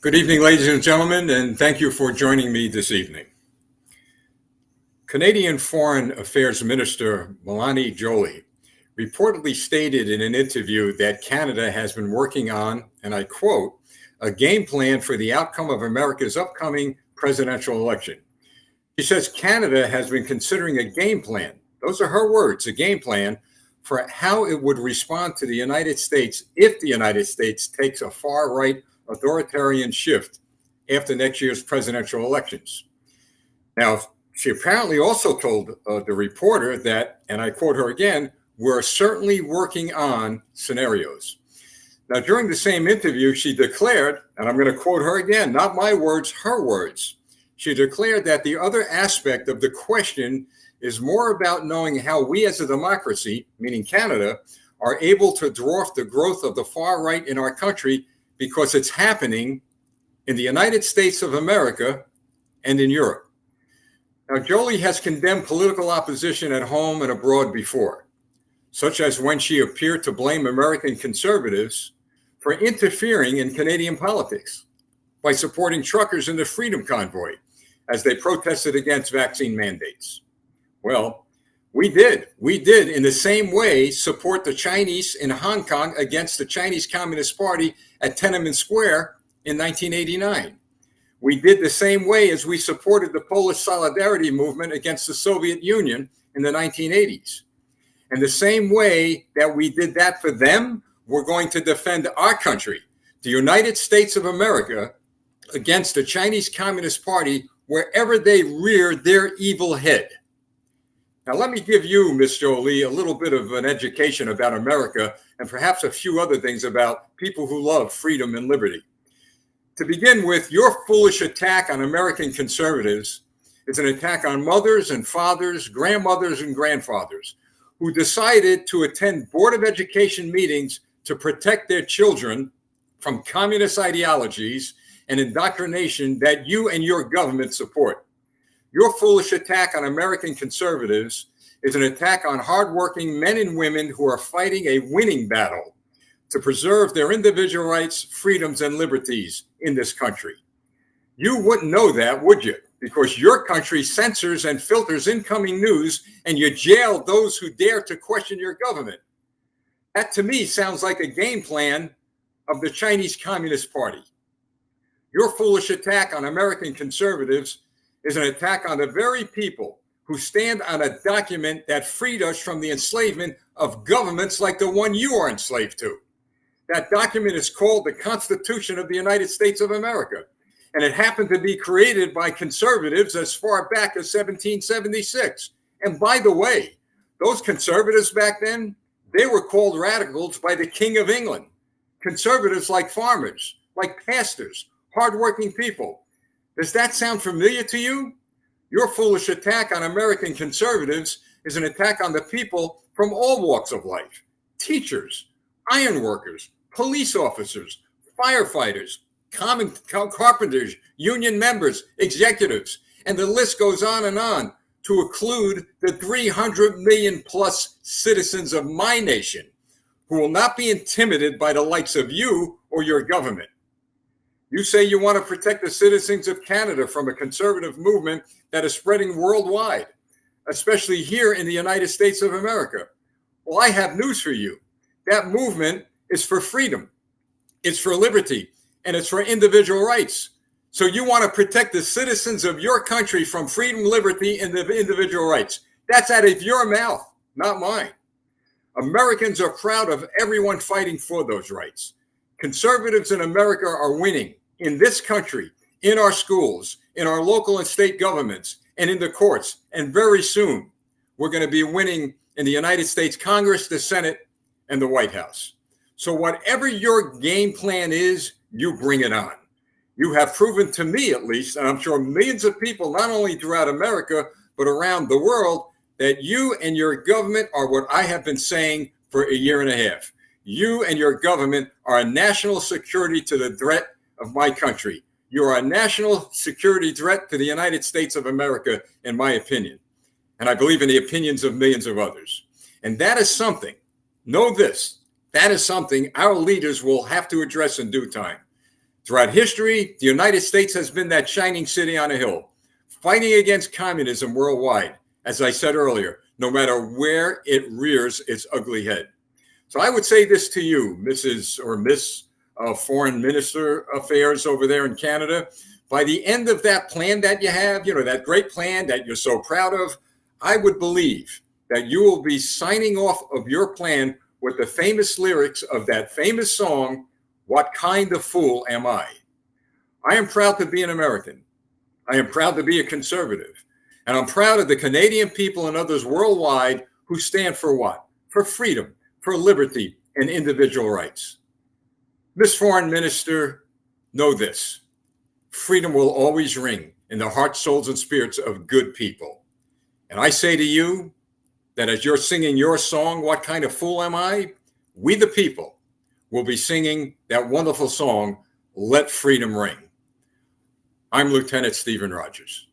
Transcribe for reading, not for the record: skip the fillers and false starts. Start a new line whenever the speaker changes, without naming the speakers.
Good evening, ladies and gentlemen, and thank you for joining me this evening. Canadian Foreign Affairs Minister Mélanie Joly reportedly stated in an interview that Canada has been working on, and I quote, a game plan for the outcome of America's upcoming presidential election. She says Canada has been considering a game plan, those are her words, a game plan for how it would respond to the United States if the United States takes a far-right authoritarian shift after next year's presidential elections. Now, she apparently also told the reporter that, and I quote her again, we're certainly working on scenarios. Now, during the same interview, she declared, and I'm going to quote her again, not my words, her words. She declared that the other aspect of the question is more about knowing how we as a democracy, meaning Canada, are able to dwarf the growth of the far right in our country because it's happening in the United States of America and in Europe. Now, Joly has condemned political opposition at home and abroad before, such as when she appeared to blame American conservatives for interfering in Canadian politics by supporting truckers in the Freedom Convoy as they protested against vaccine mandates. Well, we did in the same way support the Chinese in Hong Kong against the Chinese Communist Party at Tiananmen Square in 1989. We did the same way as we supported the Polish Solidarity movement against the Soviet Union in the 1980s. And the same way that we did that for them, we're going to defend our country, the United States of America, against the Chinese Communist Party wherever they rear their evil head. Now, let me give you, Ms. Joly, a little bit of an education about America and perhaps a few other things about people who love freedom and liberty. To begin with, your foolish attack on American conservatives is an attack on mothers and fathers, grandmothers and grandfathers who decided to attend Board of Education meetings to protect their children from communist ideologies and indoctrination that you and your government support. Your foolish attack on American conservatives is an attack on hardworking men and women who are fighting a winning battle to preserve their individual rights, freedoms, and liberties in this country. You wouldn't know that, would you? Because your country censors and filters incoming news, and you jail those who dare to question your government. That, to me, sounds like a game plan of the Chinese Communist Party. Your foolish attack on American conservatives is an attack on the very people who stand on a document that freed us from the enslavement of governments like the one you are enslaved to. That document is called the Constitution of the United States of America, and it happened to be created by conservatives as far back as 1776. And by the way, those conservatives back then, they were called radicals by the King of England. Conservatives like farmers, like pastors, hardworking people. Does that sound familiar to you? Your foolish attack on American conservatives is an attack on the people from all walks of life. Teachers, iron workers, police officers, firefighters, carpenters, union members, executives, and the list goes on and on. to include the 300 million plus citizens of my nation who will not be intimidated by the likes of you or your government. You say you want to protect the citizens of Canada from a conservative movement that is spreading worldwide, especially here in the United States of America. Well, I have news for you. That movement is for freedom, it's for liberty, and it's for individual rights. So you want to protect the citizens of your country from freedom, liberty, and the individual rights. That's out of your mouth, not mine. Americans are proud of everyone fighting for those rights. Conservatives in America are winning in this country, in our schools, in our local and state governments, and in the courts. And very soon, we're going to be winning in the United States Congress, the Senate, and the White House. So whatever your game plan is, you bring it on. You have proven to me, at least, and I'm sure millions of people, not only throughout America, but around the world, that you and your government are what I have been saying for a year and a half. You and your government are a national security to the threat of my country. You are a national security threat to the United States of America, in my opinion. And I believe in the opinions of millions of others. And that is something, know this, that is something our leaders will have to address in due time. Throughout history, the United States has been that shining city on a hill, fighting against communism worldwide, as I said earlier, no matter where it rears its ugly head. So I would say this to you, Mrs. or Miss Foreign Minister Affairs over there in Canada. By the end of that plan that you have, that great plan that you're so proud of, I would believe that you will be signing off of your plan with the famous lyrics of that famous song, "What Kind of Fool Am I?" I am proud to be an American. I am proud to be a conservative. And I'm proud of the Canadian people and others worldwide who stand for what? For freedom, for liberty, and individual rights. Miss Foreign Minister, know this. Freedom will always ring in the hearts, souls, and spirits of good people. And I say to you that as you're singing your song, "What Kind of Fool Am I?" we the people will be singing that wonderful song, "Let Freedom Ring." I'm Lieutenant Stephen Rogers.